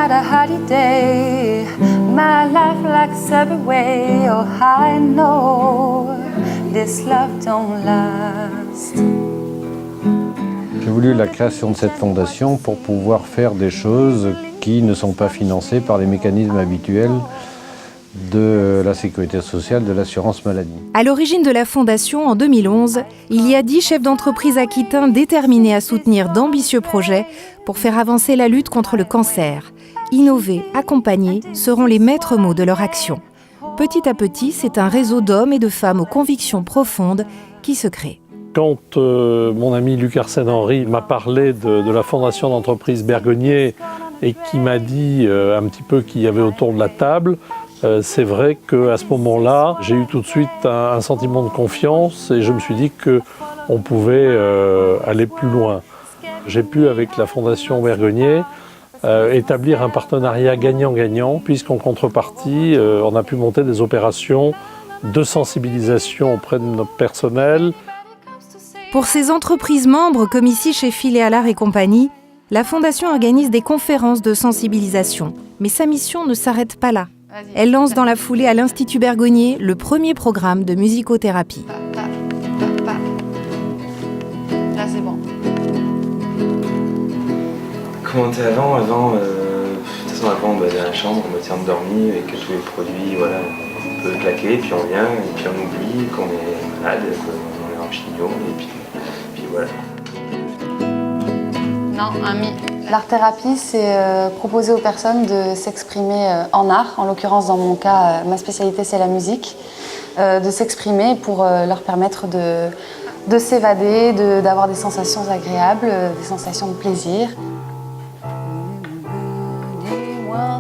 had a holiday. My life lacks every way. Oh, I know this love don't last. J'ai voulu la création de cette fondation pour pouvoir faire des choses qui ne sont pas financées par les mécanismes habituels de la sécurité sociale, de l'assurance maladie. À l'origine de la fondation, en 2011, il y a 10 chefs d'entreprise aquitains déterminés à soutenir d'ambitieux projets pour faire avancer la lutte contre le cancer. Innover, accompagner seront les maîtres mots de leur action. Petit à petit, c'est un réseau d'hommes et de femmes aux convictions profondes qui se crée. Quand mon ami Luc Arsène-Henry m'a parlé de la fondation d'entreprise Bergonié et qui m'a dit un petit peu qui y avait autour de la table, c'est vrai qu'à ce moment-là, j'ai eu tout de suite un sentiment de confiance et je me suis dit qu'on pouvait aller plus loin. J'ai pu, avec la fondation Bergonié, établir un partenariat gagnant-gagnant, puisqu'en contrepartie, on a pu monter des opérations de sensibilisation auprès de notre personnel. Pour ces entreprises membres, comme ici chez Filet-Allard et compagnie, la Fondation organise des conférences de sensibilisation. Mais sa mission ne s'arrête pas là. Elle lance dans la foulée à l'Institut Bergonié le premier programme de musicothérapie. Là, c'est bon. Comment t'es avant, de toute façon avant dans la chambre, on me tient endormi avec tous les produits, voilà, on peut claquer, puis on vient, et puis on oublie qu'on est malade, qu'on est en chignon, et puis voilà. Non, un mi. L'art-thérapie, c'est proposer aux personnes de s'exprimer en art. En l'occurrence, dans mon cas, ma spécialité, c'est la musique. De s'exprimer pour leur permettre de s'évader, d'avoir des sensations agréables, des sensations de plaisir.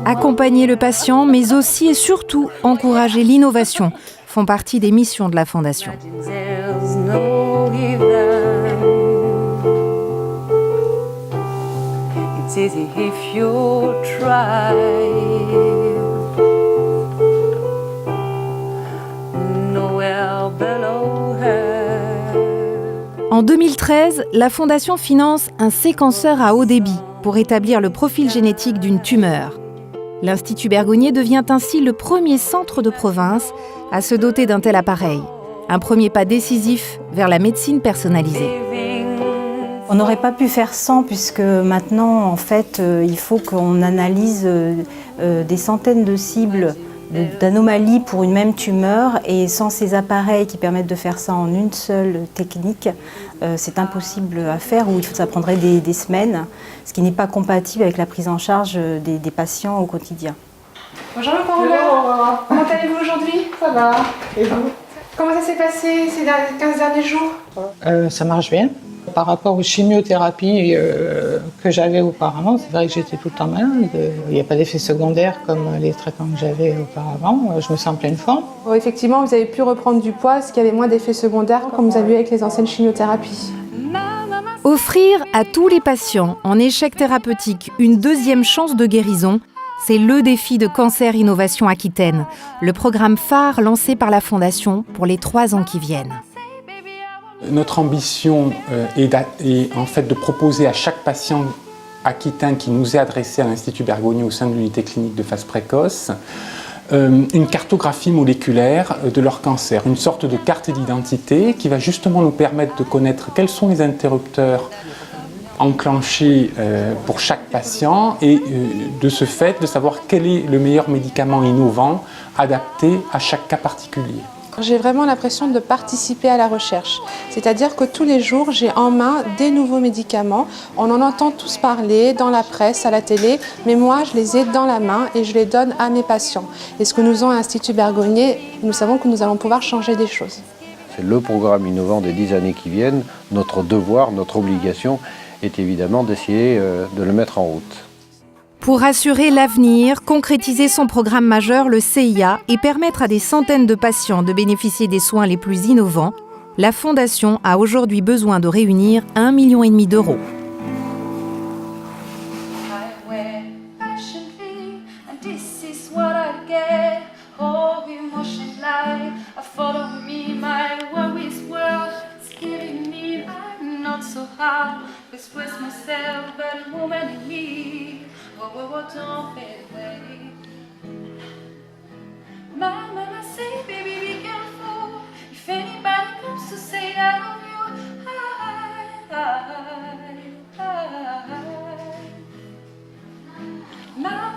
Accompagner le patient, mais aussi et surtout encourager l'innovation, font partie des missions de la Fondation. En 2013, la Fondation finance un séquenceur à haut débit pour établir le profil génétique d'une tumeur. L'Institut Bergonié devient ainsi le premier centre de province à se doter d'un tel appareil. Un premier pas décisif vers la médecine personnalisée. On n'aurait pas pu faire sans, puisque maintenant, en fait, il faut qu'on analyse des centaines de cibles d'anomalies pour une même tumeur, et sans ces appareils qui permettent de faire ça en une seule technique, c'est impossible à faire, ou ça prendrait des semaines, ce qui n'est pas compatible avec la prise en charge des patients au quotidien. Bonjour Laurent, comment allez-vous aujourd'hui? Ça va, et vous? Comment ça s'est passé ces 15 derniers jours? Ça marche bien. Par rapport aux chimiothérapies que j'avais auparavant, c'est vrai que j'étais tout le temps malade. Il n'y a pas d'effet secondaire comme les traitements que j'avais auparavant. Je me sens en pleine forme. Bon, effectivement, vous avez pu reprendre du poids, ce qui avait moins d'effets secondaires, comme vous avez vu avec les anciennes chimiothérapies. Offrir à tous les patients en échec thérapeutique une deuxième chance de guérison, c'est le défi de Cancer Innovation Aquitaine, le programme phare lancé par la Fondation pour les 3 ans qui viennent. Notre ambition est en fait de proposer à chaque patient aquitain qui nous est adressé à l'Institut Bergonié au sein de l'unité clinique de phase précoce une cartographie moléculaire de leur cancer, une sorte de carte d'identité qui va justement nous permettre de connaître quels sont les interrupteurs enclenchés pour chaque patient et de ce fait de savoir quel est le meilleur médicament innovant adapté à chaque cas particulier. J'ai vraiment l'impression de participer à la recherche. C'est-à-dire que tous les jours, j'ai en main des nouveaux médicaments. On en entend tous parler dans la presse, à la télé, mais moi, je les ai dans la main et je les donne à mes patients. Et ce que nous faisons à l'Institut Bergonié, nous savons que nous allons pouvoir changer des choses. C'est le programme innovant des 10 années qui viennent. Notre devoir, notre obligation est évidemment d'essayer de le mettre en route. Pour assurer l'avenir, concrétiser son programme majeur, le CIA, et permettre à des centaines de patients de bénéficier des soins les plus innovants, la Fondation a aujourd'hui besoin de réunir 1,5 million d'euros. whoa, don't fade away. My mama say, baby, be careful. If anybody comes to say I love you, my